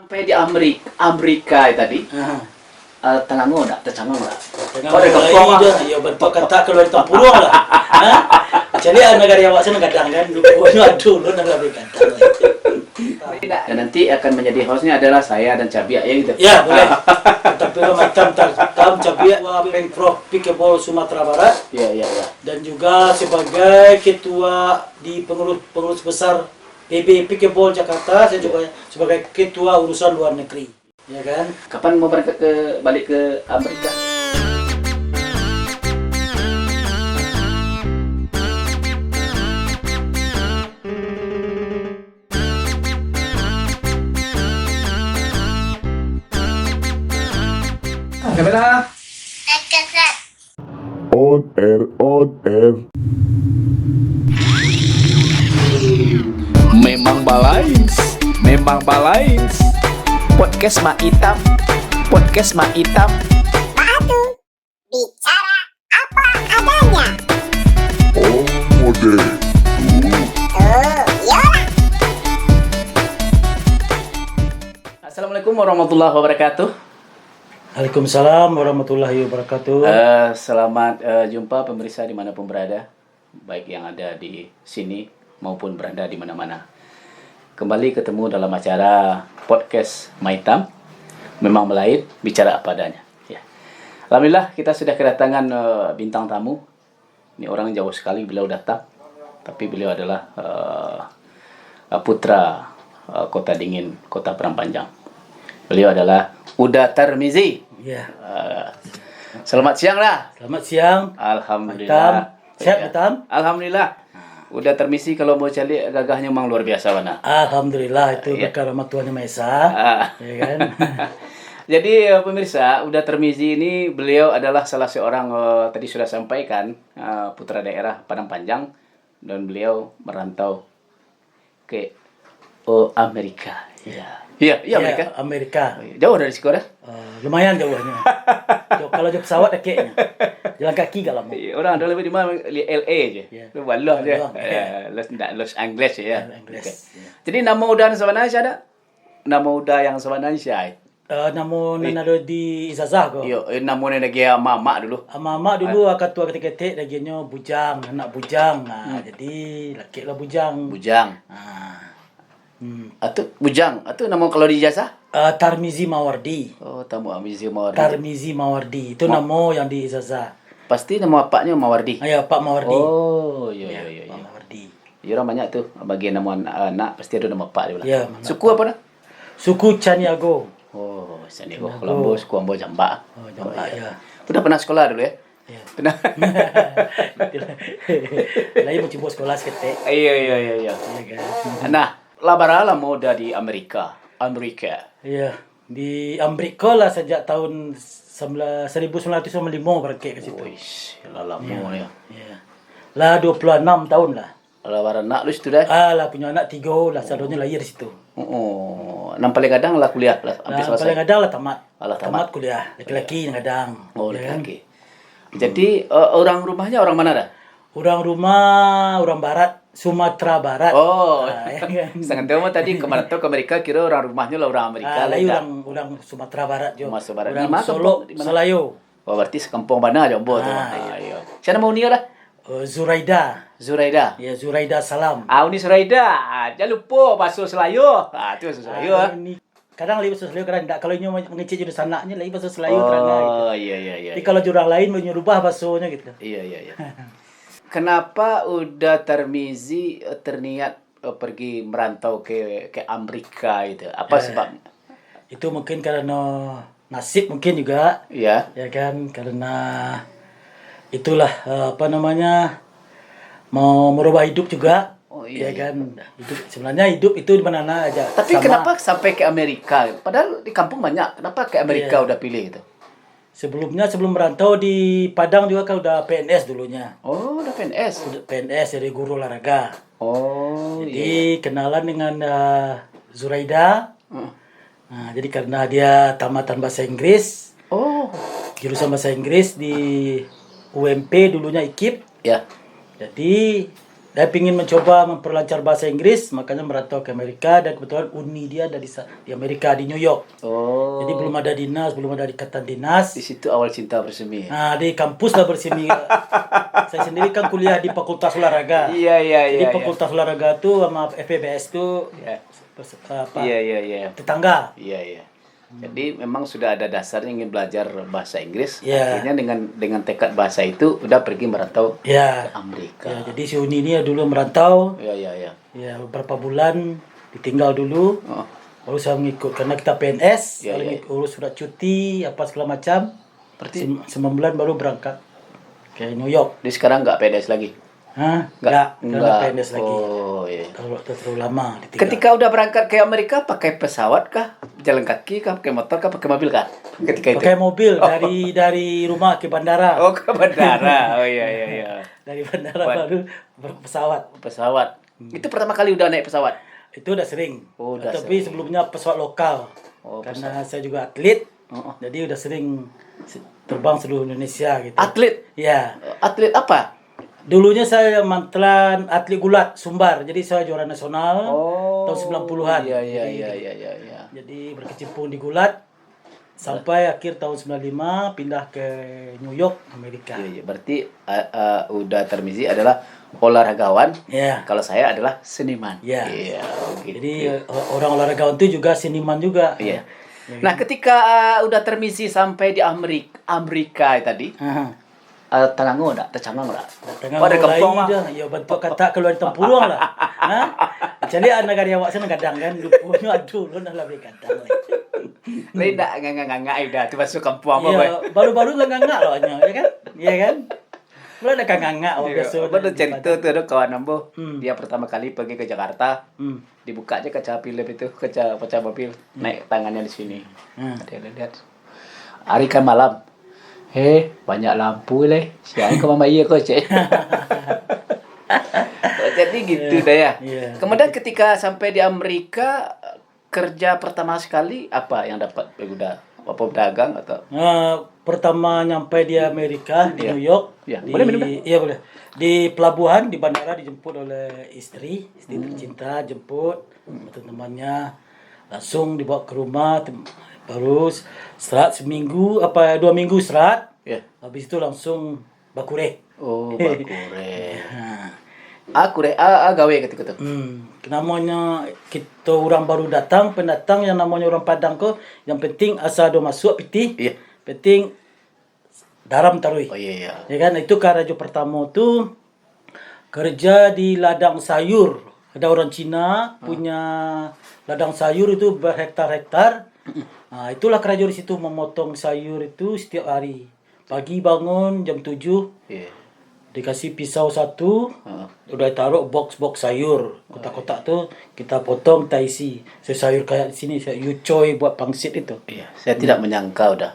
Sampai di Amerika tadi, Telango nak, tercanggong lah. Kau ada kepong dah, ya bentuk kata keluar tempurung lah. Jadi negara yang waktu kadang kan, dulu aduh lu negara kadang. Dan nanti akan menjadi hostnya adalah saya dan Cabia ya gitu. Ya boleh. Tapi macam tam Cabia Pemprov Pikebol Sumatera Barat. Iya. Dan juga sebagai ketua di pengurus besar PB Pikebol Jakarta, saya juga sebagai ketua urusan luar negeri. Ya kan? Kapan mau berangkat balik ke Amerika? Kamera. On air. Memang balais. Podcast mah hitam. Batu bicara apa adanya. On mode. Yolah. Assalamualaikum warahmatullahi wabarakatuh. Waalaikumsalam warahmatullahi wabarakatuh. Selamat jumpa pemirsa dimanapun berada, baik yang ada di sini maupun berada di mana-mana. Kembali ketemu dalam acara podcast Maitam, memang melait bicara apa adanya. Ya. Alhamdulillah kita sudah kedatangan bintang tamu. Ini orang jauh sekali beliau datang, tapi beliau adalah putra kota dingin, kota Perang-Panjang. Beliau adalah Uda Tarmizi. Ya. Selamat siang lah. Selamat siang. Alhamdulillah. Sehat betam? Alhamdulillah. Udah termisi kalau mau cari gagahnya memang luar biasa mana. Alhamdulillah itu Ya. berkat rahmat Tuhan Yang Maha Esa. Ya kan? Jadi pemirsa, Uda Tarmizi ini beliau adalah salah seorang tadi sudah sampaikan putra daerah Padang Panjang dan beliau merantau ke Amerika. Iya Amerika. Ya, Amerika. Jauh dari sekolah. Lumayan jauhnya. Kalau jauh pesawat kayaknya. Jalan kaki kalau mau. Orang ada lebih di mana LA aja. Ya. Lu walah je. Ya. Los Angeles ya. Angeles. Okay. Ya. Jadi nama Uda sebenarnya ada? Nama Uda yang sebenarnya Namun ada di Izazah ko. Yo, namanya lagi mama dulu. Mama dulu akan tua ketik-ketik laginya bujang, anak bujang. Nah, jadi laki lah bujang. Bujang. Atau Bujang. Atau nama kalau di jasa? Tarmizi Mawardi. Oh, tamu Amizi Mawardi. Tarmizi Mawardi. Itu nama yang di Izazah. Pasti nama bapaknya Mawardi. Ya, Pak Mawardi. Oh, iya. Pak Mawardi. Ya, orang banyak tuh bagian nama anak pasti ada nama pak dia. Ya, Suku apa nak? Suku Caniago. Oh, Saniago, Kolombo, suku Ambo Jamba. Oh, Jamba ya. Udah pernah sekolah dulu ya? Ya. Pernah. Lagi mau coba sekolah seketik. Iya. Ya kan. Nah, labara mau di Amerika. Iya, di Amerika lah sejak tahun 1995 berangkat ke situ. Wih, lama ya. Iya. Lah 26 tahun lah. Labara nak lu situ dah. Lah punya anak 3 lah, satunya lahir di situ. Oh, nang paling kadang lah kuliah lah hampir Lah selesai. paling kadang lah tamat. Alah, tamat. Kuliah, laki-laki yang kadang. Oh, Ya kan? laki. Jadi orang rumahnya orang mana dah? Orang rumah, orang barat, Sumatera Barat. Oh, Ya kan? sangat tahu mah tadi kemarin tuh ke Amerika kira orang rumahnya lah orang Amerika lah. Lagi orang Sumatera Barat jo. Sumatera Barat. Orang Di mana Solo, kampung? Di mana? Selayo. Oh, berarti sekampung mana aja tuh. Ayo. Siapa mau Unia lah? Zuraida. Zuraida. Ya, Zuraida Salam. Uni Zuraida. Jangan lupa bahasa Selayu. Itu bahasa Selayu. Ini kadang lagi bahasa Selayu, kadang tidak. Kalau ini mengecek jurus anaknya lagi bahasa Selayu terang gitu. Oh, iya. Tapi kalau jurang lain menyerubah bahasanya gitu. Iya. Kenapa Uda Tarmizi terniat pergi merantau ke Amerika itu? Apa sebabnya? Itu mungkin karena nasib mungkin juga. Iya. Ya kan, karena itulah mau merubah hidup juga. Oh, iya. Ya kan, sebenarnya hidup itu di mana aja. Tapi Sama. kenapa sampai ke Amerika? Padahal di kampung banyak. Kenapa ke Amerika Iya. udah pilih itu? Sebelum merantau di Padang juga kan udah PNS dulunya. Oh, udah PNS. Udah PNS jadi guru olahraga. Oh, iya. Jadi kenalan dengan Zuraida. Nah, jadi karena dia tamatan bahasa Inggris, Oh, jurusan bahasa Inggris di UMP dulunya IKIP. ya. Jadi dia ingin mencoba memperlancar bahasa Inggris, makanya merantau ke Amerika, dan kebetulan uni dia ada di Amerika, di New York. Oh. Jadi belum ada dinas, belum ada ikatan dinas. Di situ awal cinta bersemi. Nah, di kampus lah bersemi. Saya sendiri kan kuliah di Fakultas Olahraga. Iya. Jadi Fakultas Olahraga tuh sama FPBS tuh Iya. apa? Iya. Tetangga. Iya. Jadi memang sudah ada dasarnya ingin belajar bahasa Inggris. Iya. Akhirnya dengan tekad bahasa itu udah pergi merantau ke Ya. Amerika. Ya, jadi si Uni ini dulu merantau. Iya. Ya, beberapa bulan ditinggal dulu. Oh. Baru saya mengikut karena kita PNS, Ya, kalau ya. urus surat cuti apa segala macam. Berarti 9 bulan baru berangkat ke New York. di sekarang nggak PNS lagi. Hah? Enggak PNS lagi. Oh iya. Terlalu lama ditinggal. Ketika udah berangkat ke Amerika pakai pesawat kah? Jalan kaki kah? Pakai motor kah? Pakai mobil kah? Ketika itu. Pakai mobil dari rumah ke bandara. Oh, ke bandara. Oh iya. Dari bandara baru pesawat. Pesawat. Itu pertama kali udah naik pesawat. Itu udah sering. Oh, udah Tapi sering. sebelumnya pesawat lokal. Oh, Karena saya juga atlet. Oh. Jadi udah sering terbang seluruh Indonesia gitu. Atlet. Ya. Atlet apa? Dulunya saya mantan atlet gulat Sumbar. Jadi saya juara nasional tahun 90-an. Iya. Jadi berkecimpung di gulat sampai akhir tahun 95 pindah ke New York, Amerika. Iya. Berarti udah Tarmizi adalah olahragawan. Ya. Kalau saya adalah seniman. Ya. Iya. Gitu. Jadi orang olahragawan itu juga seniman juga. Iya. Nah, ketika udah Tarmizi sampai di Amerika tadi, Aha. Tenango enggak? Tercangang enggak? Tengah Oh, ada mulai kampung mah. dah. Ya bentuk kata keluar tempurung lah. Ha? Jadi anak karya awak sana kadang kan lupunya aduh lu nak lebih kadang. Lain enggak nganga-nganga udah tu masuk kampung apa, Boy? Ya baru-baru nganga loh nya, ya kan? Iya kan? Mulai ada nganga awak biasa. Apa tuh cerita tuh ada kawan ambo. Hmm. Dia pertama kali pergi ke Jakarta. Dibuka aja kaca film itu, kaca mobil, naik tangannya di sini. Dia lihat. Hari kan malam. Banyak lampu leh. Siang ke mama iya kok, Cek. Jadi gitu dah ya. Iya. Kemudian ketika sampai di Amerika, kerja pertama sekali apa yang dapat? Udah apa dagang atau? Pertama nyampe di Amerika di Iya. New York. Iya. Di, Boleh minum dah? Iya boleh. Di pelabuhan di bandara dijemput oleh istri tercinta jemput teman-temannya langsung dibawa ke rumah baru serat seminggu 2 minggu serat. Ya. Habis itu langsung bakure. Oh, bakure. Aku deh, gawe ketika itu. Namanya kita orang baru datang, pendatang yang namanya orang Padang ko, yang penting asal do masuk piti. Iya. Penting daram tarui. Oh iya. Ya kan itu karajo pertama tu kerja di ladang sayur. Ada orang Cina punya ladang sayur itu berhektar-hektar. Nah, itulah kerja di situ memotong sayur itu setiap hari. Pagi bangun jam 7. Iya. Dikasih pisau satu, udah taruh box-box sayur. Kotak-kotak tuh kita potong, kita isi. Sayur kayak di sini, you coy buat pangsit itu. Iya, saya tidak menyangka udah.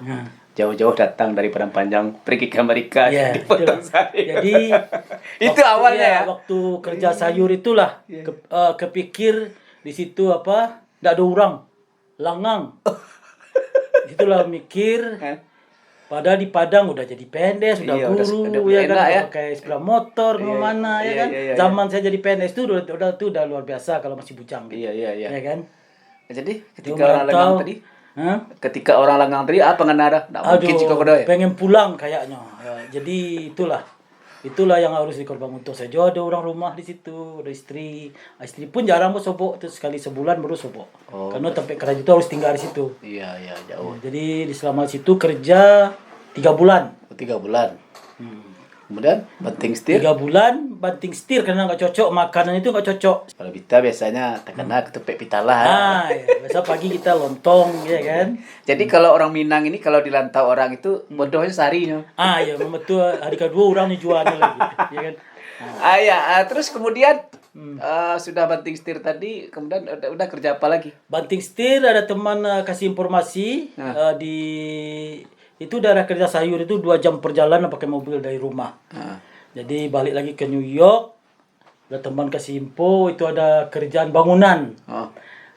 Jauh-jauh datang dari Padang Panjang pergi ke Amerika Ya, dipotong itu. sayur. Jadi itu awalnya ya. Waktu kerja sayur itulah kepikir di situ apa? Nggak ada orang, langang. Itulah mikir. Padahal di Padang udah jadi PNS, udah Iya, guru, udah ya kan, enak ya. pakai sepeda motor kemana, ya kan. Zaman saya jadi PNS itu udah luar biasa kalau masih bujang. Iya. Ya kan. Jadi Dia ketika orang merantau. Langang tadi, ketika orang Langang tadi apa ngenara? Nggak mungkin Aduh, juga kau ya. pengen pulang kayaknya. Ya, jadi itulah yang harus dikorban untuk saya. Ada orang rumah di situ, ada istri. Istri pun jarang mau sobok, itu sekali sebulan baru sobok. Karena tempat kerja itu harus tinggal di situ. Iya, jauh. Jadi di selama situ kerja 3 bulan. 3 bulan. Kemudian banting setir. 3 bulan banting setir karena nggak cocok, makanan itu nggak cocok. Kalau kita biasanya terkena ketepek pitala. Ya, biasa pagi kita lontong, ya kan. Jadi kalau orang Minang ini kalau dilantau orang itu bodohnya seharinya. Ya memang tuh hari kedua orang jualnya lagi, ya kan. Terus kemudian sudah banting setir tadi, kemudian udah kerja apa lagi? Banting setir ada teman kasih informasi di itu daerah kerja sayur itu 2 jam perjalanan pakai mobil dari rumah. Jadi balik lagi ke New York, ada teman kasih info itu ada kerjaan bangunan.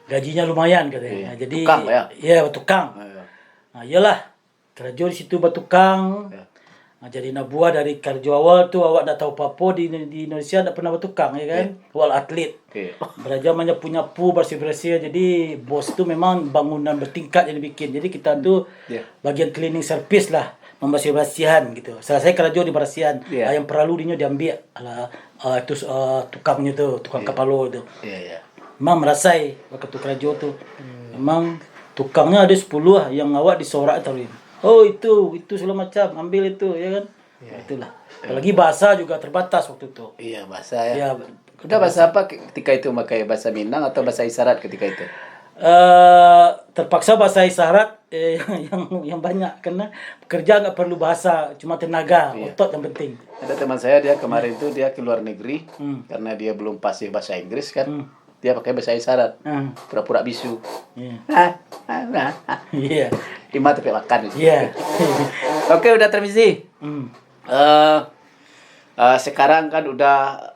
Gajinya lumayan katanya. Jadi tukang ya? Iya, tukang. Nah, iyalah kerja di situ bertukang. Jadi buah dari kerja awal tu awak tak tahu apa-apa di Indonesia tak pernah bertukang ya kan. Awal atlet. Belajar banyak punya bersih-bersih. Jadi bos tu memang bangunan bertingkat yang dibikin. Jadi kita tu bagian cleaning service lah. Membersih-bersihan gitu. Selesai kerja di bersihan. Yang perlu diambil itu tukangnya tu, tukang kapalo tu. Memang merasai waktu tu kerja tu. Memang tukangnya ada 10 lah yang awak disorak tahu. Oh itu segala macam, ambil itu ya kan. Itulah. Apalagi bahasa juga terbatas waktu itu. Iya, bahasa ya. Udah bahasa apa ketika itu, pakai bahasa Minang atau bahasa isyarat ketika itu? Terpaksa bahasa isyarat yang banyak karena kerja nggak perlu bahasa, cuma tenaga, otot yang penting. Ada teman saya, dia kemarin itu dia ke luar negeri karena dia belum fasih bahasa Inggris kan. Dia pakai bahasa isyarat. Pura-pura bisu. Iya. Ima tapi makan. Iya. Oke, udah transmisi. Sekarang kan udah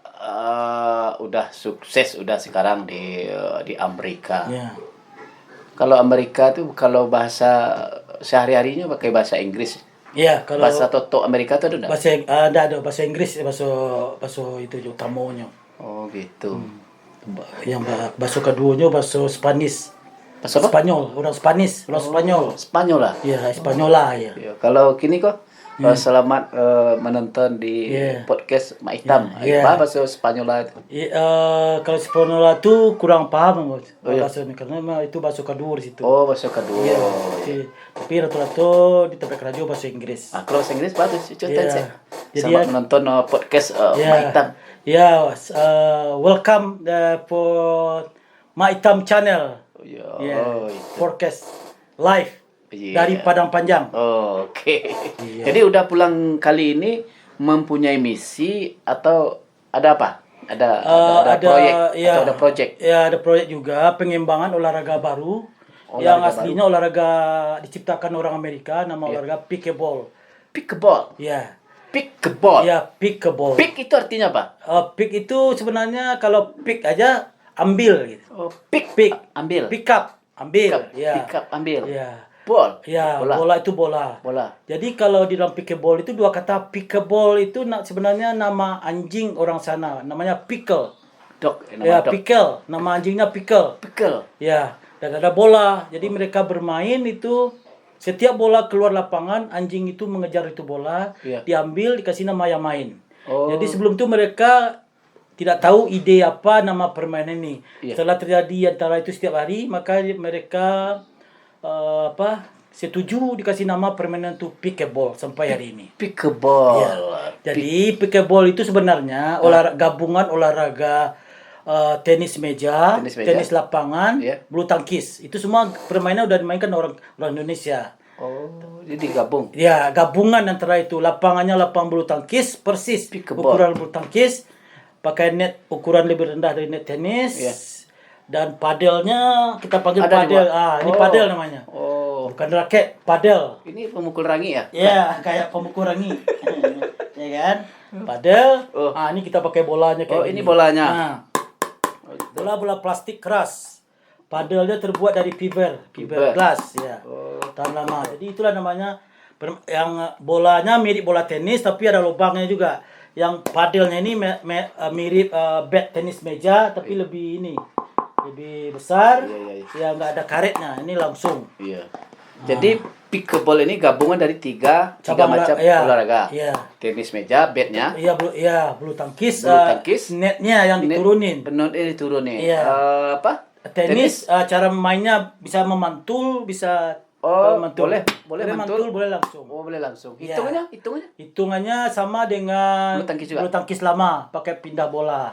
sukses, udah sekarang di Amerika. Iya. Kalau Amerika tuh kalau bahasa sehari-harinya pakai bahasa Inggris. Iya, kalau bahasa Toto Amerika tuh ada? Ada bahasa Inggris, bahasa itu utamanya. Oh, gitu. Yang bahasa keduanya bahasa Spanish. Bahasa apa? Spanyol, orang Spanyol. Spanyol lah. Iya, Spanyola ya. Ya, kalau kini kok selamat menonton di podcast Mak Hitam. Apa bahasa Spanyola itu? Kalau Spanyola itu kurang paham bahasanya karena memang itu bahasa kedua di situ. Oh, bahasa kedua. Iya. Tapi rata-rata di tempat kerja bahasa Inggris. Kalau bahasa Inggris bagus, contohnya saya. Jadi Selamat menonton podcast Mak Hitam. Ya, welcome for Mak Hitam channel. Podcast live dari Padang Panjang. Oke. Jadi udah pulang kali ini mempunyai misi atau ada apa? Ada proyek atau ada project? Ya, ada proyek juga pengembangan olahraga baru yang aslinya olahraga diciptakan orang Amerika, nama olahraga pickleball. Pickleball. Ya. Pickleball. Ya, pickleball. Pick itu artinya apa? Pick itu sebenarnya kalau pick aja ambil gitu. Oh, pick ambil. Pick up ambil. Pick up ambil. Ya. Ball. Ya, bola itu bola. Jadi kalau di dalam pickleball itu dua kata. Pickleball itu sebenarnya nama anjing orang sana, namanya pickle. Dog. Dog. Pickle. Nama anjingnya pickle. Ya, dan ada bola. Jadi mereka bermain itu setiap bola keluar lapangan, anjing itu mengejar itu bola, diambil, dikasih nama yang main. Jadi sebelum itu mereka tidak tahu ide apa nama permainan ini. Setelah terjadi antara itu setiap hari, maka mereka setuju dikasih nama permainan itu pickleball sampai hari ini. Pickleball. Ya. Jadi pickleball itu sebenarnya gabungan olahraga tenis meja, tenis lapangan, bulu tangkis. Itu semua permainan udah dimainkan orang Indonesia. Oh, jadi gabung. Ya, gabungan antara itu. Lapangannya lapang bulu tangkis persis ukuran bulu tangkis, pakai net ukuran lebih rendah dari net tenis. Dan padelnya kita panggil padel. Ini padel namanya. Bukan raket, padel. Ini pemukul rangi ya? Ya, kayak pemukul rangi. Ya kan? Padel. Ini kita pakai bolanya kayak ini bolanya. Bola plastik keras. Padelnya terbuat dari fiber glass ya. Tahan lama. Jadi itulah namanya yang bolanya mirip bola tenis tapi ada lubangnya juga. Yang padelnya ini mirip bat tenis meja tapi lebih besar. Ya nggak ada karetnya. Ini langsung. Iya. Jadi pickleball ini gabungan dari tiga macam olahraga. Tenis meja, batnya. Bulu tangkis. Netnya yang diturunin. Apa? Tenis cara mainnya bisa memantul, bisa mantul. Boleh mantul, boleh langsung. Boleh langsung. Hitungannya sama dengan bulu tangkis lama, pakai pindah bola.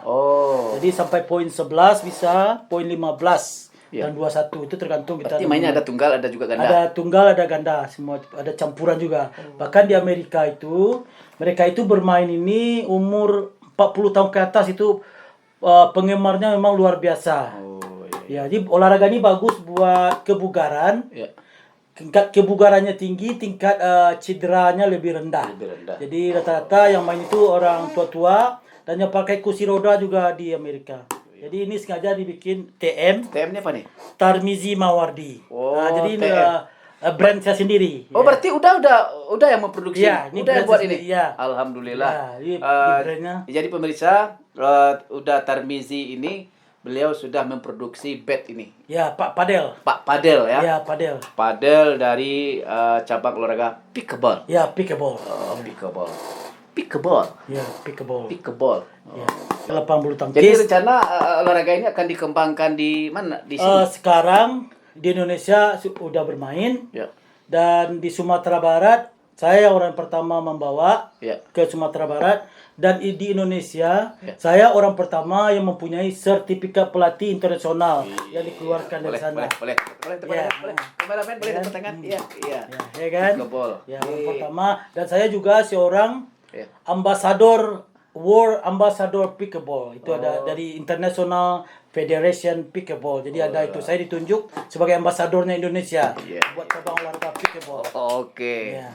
Jadi sampai poin 11 bisa, poin 15 dan 21 itu tergantung kita. Berarti mainnya ada tunggal, ada juga ganda. Ada tunggal, ada ganda, semua ada campuran juga. Bahkan di Amerika itu, mereka itu bermain ini umur 40 tahun ke atas itu penggemarnya memang luar biasa. Jadi olahraga ini bagus buat kebugaran. Tingkat kebugarannya tinggi, tingkat cederanya lebih rendah. Jadi rata-rata yang main itu orang tua-tua dan yang pakai kursi roda juga di Amerika. Jadi ini sengaja dibikin TM. TM-nya apa nih? Tarmizi Mawardi. Jadi brand saya sendiri. Oh, berarti udah yang memproduksi. Iya, ini udah yang brand buat sendiri, ini. iya. Alhamdulillah. Ya, ini Eh, brandnya. jadi pemirsa, udah Tarmizi ini beliau sudah memproduksi bat ini. Ya, Pak Padel. Pak Padel ya. Ya, Padel. Padel dari cabang olahraga pickleball. Ya, pickleball. Oh, pickleball. Pickleball. Ya, pickleball. Pickleball. Ya. 80 Jadi tangkis. rencana olahraga ini akan dikembangkan di mana? Di sini. Sekarang di Indonesia sudah bermain Ya. dan di Sumatera Barat saya orang pertama membawa Ya. ke Sumatera Barat dan di Indonesia Ya. saya orang pertama yang mempunyai sertifikat pelatih internasional yang dikeluarkan dari Boleh, sana. boleh, tepuk Ya. tangan, boleh. Kameramen boleh tepuk tangan. Iya, iya. Ya kan? Pickleball. Ya, orang pertama dan saya juga seorang Ya. ambasador World Ambassador Pickleball. Itu Oh. ada dari International Federation Pickleball. Jadi ada itu saya ditunjuk sebagai ambasadornya Indonesia Iya. buat cabang olahraga pickleball. Oke. Ya.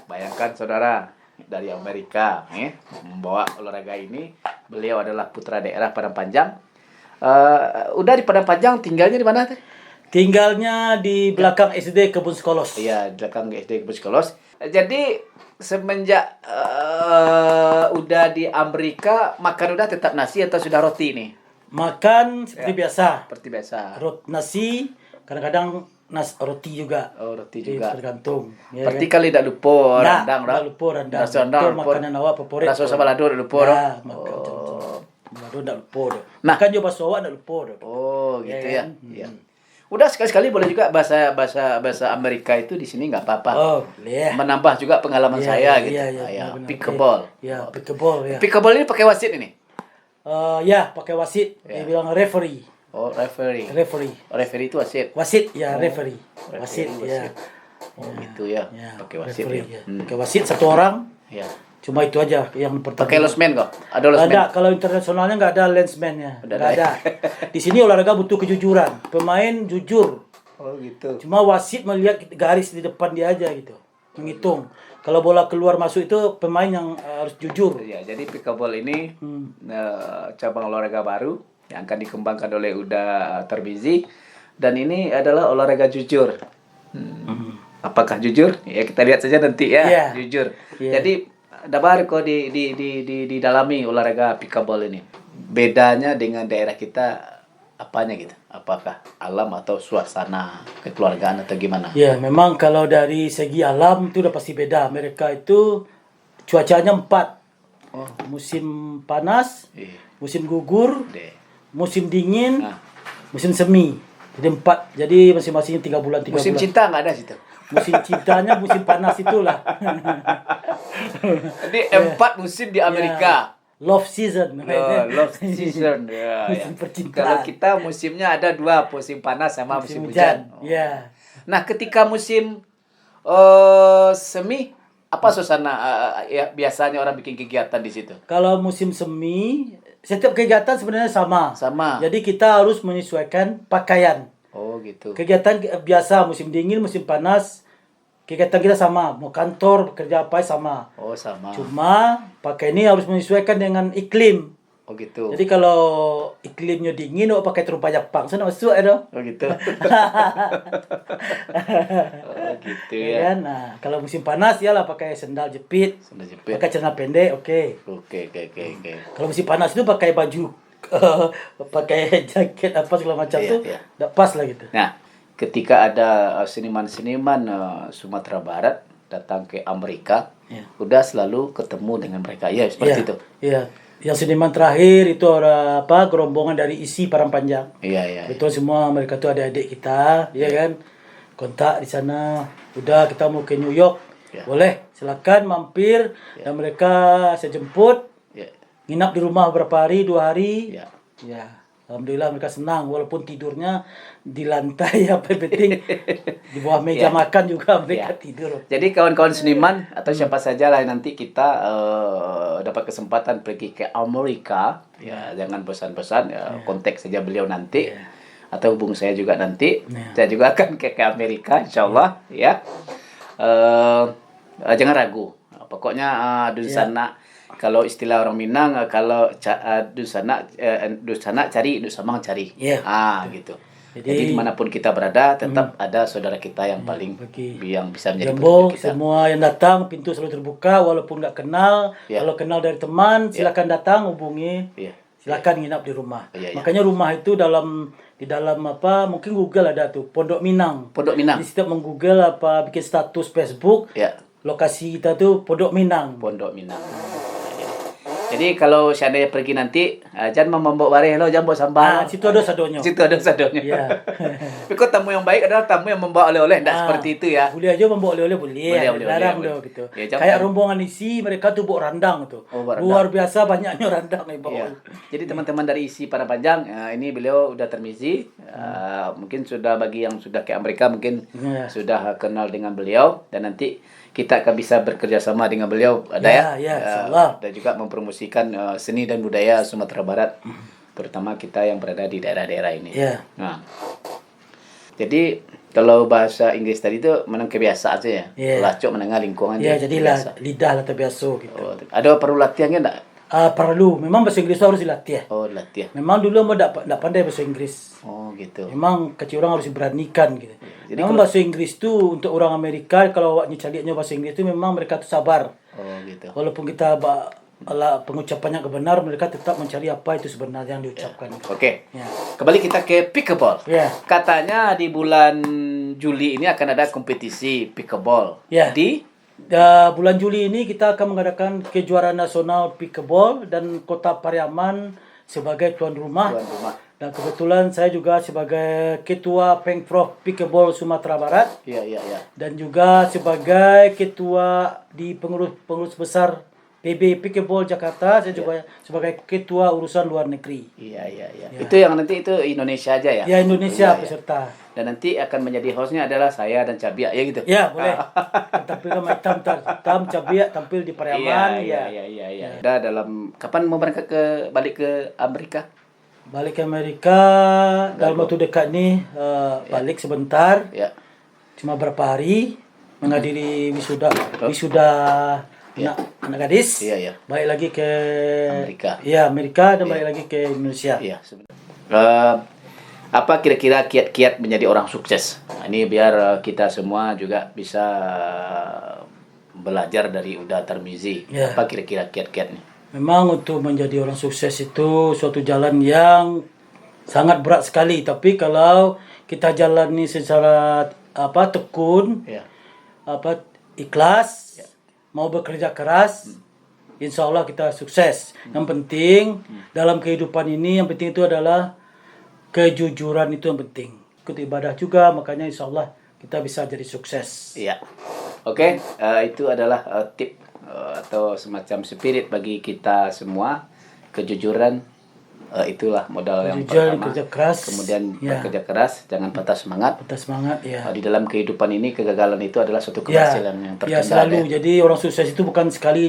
Bayangkan saudara dari Amerika, membawa olahraga ini. Beliau adalah putra daerah Padang Panjang. Udah di Padang Panjang, tinggalnya di mana? Tinggalnya di belakang SD Kebun Sekolos. Iya, di belakang SD Kebun Sekolos. Jadi semenjak udah di Amerika, makan udah tetap nasi atau sudah roti nih? Makan seperti biasa. Seperti biasa. Nasi, kadang-kadang roti juga. Oh, roti Jadi juga. tergantung. Ya, Berarti kan? kali tak lupa rendang, tak lupa rendang. Rasa rendang, Itu lupa. makanan awak favorit. Rasa sama lado tak lupa. Ya, dah. makan macam-macam. Lado tak lupa dah. Nah. Makan juga bakso awak tak lupa dah. Oh, gitu ya. Ya kan? Iya. Udah sekali-sekali boleh juga bahasa Amerika itu di sini nggak apa-apa. Oh, boleh. Menambah juga pengalaman Iya, saya iya, gitu. iya, Ah, ya, benar-benar. pickleball. Ya, pickleball ya. Pickleball ini pakai wasit ini. Ya, pakai wasit. Ya. Dia bilang referee. Oh, referee. Referee. Referee itu wasit. Wasit ya, referee. referee, Wasit ya. wasit. Oh, gitu ya. Ya, Pakai wasit referee, ya. ya. Pakai wasit satu orang. Ya. Cuma itu aja yang pertama. Pakai losmen kok? Ada losmen? Ada, kalau internasionalnya nggak ada lensman-nya. Udah Nggak ada. ada. Di sini olahraga butuh kejujuran. Pemain jujur. Oh, gitu. Cuma wasit melihat garis di depan dia aja gitu. Menghitung. Kalau bola keluar masuk itu pemain yang harus jujur. Ya, jadi pickleball ini cabang olahraga baru yang akan dikembangkan oleh Uda Tarmizi, dan ini adalah olahraga jujur. Apakah jujur? Ya kita lihat saja nanti ya. Iya. Jujur. Iya. Jadi dabar kok didalami olahraga pickleball ini. Bedanya dengan daerah kita apanya gitu? Apakah alam atau suasana kekeluargaan atau gimana? Ya, memang kalau dari segi alam itu udah pasti beda. Mereka itu cuacanya 4. Musim panas, Iya. musim gugur, Deh. musim dingin, Nah. musim semi. Jadi 4. Jadi masing-masing 3 bulan, 3 Musim bulan. cinta nggak ada situ. Musim cintanya musim panas itulah. Jadi 4 musim di Amerika. Love season. Love season ya, ya. Musim percintaan. Kalau kita musimnya ada 2, musim panas sama musim hujan. Ya. Nah, ketika musim semi, apa suasana ya biasanya orang bikin kegiatan di situ? Kalau musim semi, setiap kegiatan sebenarnya sama. Sama. Jadi kita harus menyesuaikan pakaian. Oh, gitu. Kegiatan biasa musim dingin, musim panas, kegiatan kita sama. Mau kantor, kerja apa sama. Oh, sama. Cuma pakai ini harus menyesuaikan dengan iklim. Oh, gitu. Jadi kalau iklimnya dingin, oh pakai terumpa Jepang, sana masuk ya. Oh, gitu. Oh, gitu Ya ya. kan? Nah, kalau musim panas ya lah pakai sendal jepit, Sudah jepit. pakai celana pendek, oke. Oke. Kalau musim panas itu pakai baju, pakai jaket apa segala macam Iya, tuh, iya. udah pas lah gitu. Nah, ketika ada seniman-seniman Sumatera Barat datang ke Amerika, Iya. udah selalu ketemu dengan mereka. Ya, seperti Iya, itu. Iya. Yang seniman terakhir itu orang apa gerombongan dari isi Padang Panjang. Iya. Itu semua mereka tuh ada adik kita, ya kan? Kontak di sana. Udah kita mau ke New York. Ya. Boleh, silakan mampir dan mereka saya jemput. Ya. Nginap di rumah berapa hari, 2 hari. Ya. Ya, alhamdulillah mereka senang walaupun tidurnya di lantai apa yang penting di bawah meja Ya. makan juga mereka Ya. tidur. Jadi kawan-kawan seniman atau siapa saja lah nanti kita dapat kesempatan pergi ke Amerika, ya jangan bosan-bosan, ya, kontak saja beliau nanti, atau hubung saya juga nanti, saya juga akan ke Amerika, insyaallah, ya. Jangan ragu, pokoknya di sana. Kalau istilah orang Minang, kalau di sana cari, di Samang cari. Iya. Gitu. Jadi dimanapun kita berada, tetap ada saudara kita yang paling yang bisa menjadi Jambo, petunjuk kita. semua yang datang pintu selalu terbuka walaupun nggak kenal. Ya. Kalau kenal dari teman, silakan datang hubungi. Iya. Silakan nginap di rumah. Iya, iya. Makanya rumah itu di dalam apa? Mungkin Google ada tuh Pondok Minang. Pondok Minang. Jadi setiap menggoogle apa bikin status Facebook, Ya, lokasi kita tuh Pondok Minang. Pondok Minang. Jadi kalau seandainya pergi nanti, jangan membawa bareh lo, jangan bawa sambal. Situ ada sadonyo. Situ ada sadonya. Ya. Tapi kok tamu yang baik adalah tamu yang membawa oleh-oleh, tidak seperti itu ya. Boleh aja membawa oleh-oleh boleh. Boleh, Larang boleh. dong gitu. Ya, jangan- Kayak rombongan isi mereka tuh bawa randang tuh. Oh, bawa Luar biasa banyaknya randang yang bawa. Iya. Jadi teman-teman dari isi para panjang, ini beliau udah termisi. Mungkin sudah bagi yang sudah ke Amerika mungkin Iya. sudah kenal dengan beliau, dan nanti kita akan bisa bekerja sama dengan beliau, ada ya. Ya, insyaallah. Dan juga mempromosikan seni dan budaya Sumatera Barat, terutama kita yang berada di daerah-daerah ini. Ya. Nah, jadi kalau bahasa Inggris tadi itu menang kebiasaan aja ya. Iya. Lacok menengah lingkungan. Ya, dia jadilah kebiasa. lidah lah terbiasa gitu. Oh, ada perlu latihannya enggak? Perlu. Memang bahasa Inggris itu harus dilatih. Oh, latihan. Memang dulu mau tak pandai bahasa Inggris. Oh, gitu. Memang kecil orang harus diberanikan gitu. Jadi Memang bahasa Inggris itu untuk orang Amerika kalau awaknya calinya bahasa Inggris itu memang mereka tuh sabar. Oh, gitu. Walaupun kita pengucapannya benar, mereka tetap mencari apa itu sebenarnya yang diucapkan. Oke. Ya. Kembali kita ke pickleball. Ya. Katanya di bulan Juli ini akan ada kompetisi pickleball. Ya. Di Bulan Juli ini kita akan mengadakan kejuaraan nasional pickleball dan Kota Pariaman sebagai tuan rumah. tuan rumah. Dan kebetulan saya juga sebagai Ketua Pengprov Pickleball Sumatera Barat Iya, iya, iya. dan juga sebagai Ketua di pengurus besar PB Pickleball Jakarta. Saya juga sebagai Ketua Urusan Luar Negeri. Iya, iya, iya. Itu yang nanti itu Indonesia aja ya. Ya, Indonesia Iya, iya. peserta. Dan nanti akan menjadi hostnya adalah saya dan Cabia ya gitu. Ya, boleh. Tampil sama hitam Cabiak tampil di Pariaman. Iya, iya, iya, iya. Udah dalam kapan mau berangkat balik ke Amerika? Balik ke Amerika dalam waktu dekat nih, balik sebentar, Ya. cuma berapa hari menghadiri wisuda anak gadis. Iya, iya. Balik lagi ke Amerika. Iya, Amerika dan balik lagi ke Indonesia. Iya, sebenarnya. Apa kira-kira kiat-kiat menjadi orang sukses? Nah, ini biar kita semua juga bisa belajar dari Uda Tarmizi. Ya. Apa kira-kira kiat-kiatnya? Memang untuk menjadi orang sukses itu suatu jalan yang sangat berat sekali, tapi kalau kita jalani secara tekun, Ya. ikhlas, mau bekerja keras, insya Allah kita sukses. Yang penting dalam kehidupan ini, yang penting itu adalah kejujuran, itu yang penting. Ikut ibadah juga, makanya insya Allah kita bisa jadi sukses. Iya. Oke, itu adalah tip atau semacam spirit bagi kita semua. Kejujuran, itulah modal yang Jujur, pertama. kerja keras. Kemudian Ya. bekerja keras, jangan patah semangat. Kita semangat ya. Di dalam kehidupan ini kegagalan itu adalah suatu Ya, keberhasilan yang ya tertunda. selalu. Jadi orang sukses itu bukan sekali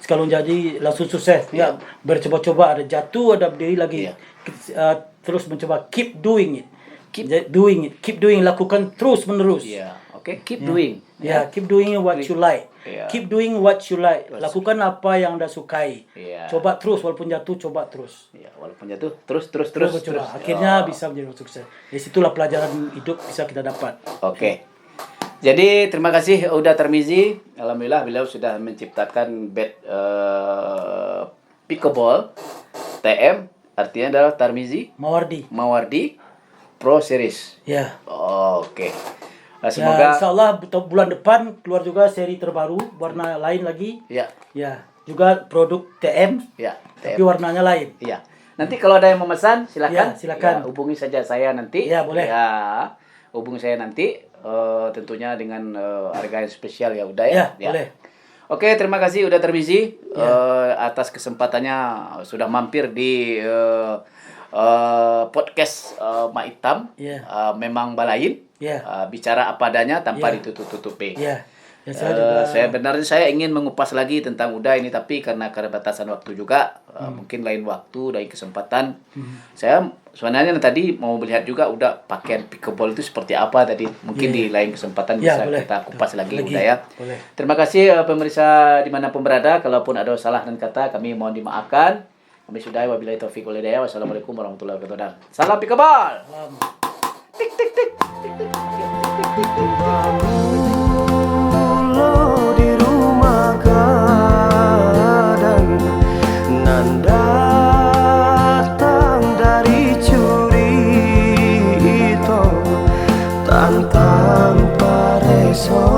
jadi langsung sukses. Ya, bercoba-coba, ada jatuh, ada berdiri lagi. Iya. Terus mencoba, keep doing it. Keep doing, lakukan terus menerus. Iya, oke, keep doing. Ya, keep doing what you like. Iya. Keep doing what you like. Lakukan apa yang Anda sukai. Iya. Coba terus, walaupun jatuh, coba terus. Ya, walaupun jatuh, terus. Terus coba. Akhirnya bisa menjadi orang sukses. Di situlah pelajaran hidup bisa kita dapat. Oke. Jadi terima kasih Uda Tarmizi. Alhamdulillah beliau sudah menciptakan bed pickleball TM, artinya adalah Tarmizi Mawardi Pro Series. Ya. Oke. Nah, Ya, semoga insya Allah bulan depan keluar juga seri terbaru, warna lain lagi. ya, Ya, juga produk TM, ya, tapi warnanya lain. iya. Nanti kalau ada yang memesan silakan. Ya, silakan. Ya, hubungi saja saya nanti. Ya, boleh. Ya, hubungi saya nanti tentunya dengan harga yang spesial ya udah ya. Ya, boleh. Oke, terima kasih udah Tarmizi atas kesempatannya sudah mampir di podcast Mak Hitam. Ya. Memang balain. Ya. Bicara apa adanya tanpa Ya. ditutup-tutupi. Ya. Ya, saya juga Saya ingin mengupas lagi tentang Uda ini, tapi karena keterbatasan waktu juga, mungkin lain waktu, lain kesempatan. Saya sebenarnya tadi mau melihat juga Uda pakaian pickleball itu seperti apa tadi. Mungkin di lain kesempatan Ya, bisa boleh. kita kupas lagi Lagi. Uda ya. Boleh. Terima kasih pemirsa dimanapun berada. Kalaupun ada salah dan kata, kami mohon dimaafkan. Kami sudahi wabillahi taufiq wal hidayah. Wassalamualaikum warahmatullahi wabarakatuh. Salam pickleball. Salam. Lo di rumah gadang nan datang dari curi itu tantang pareso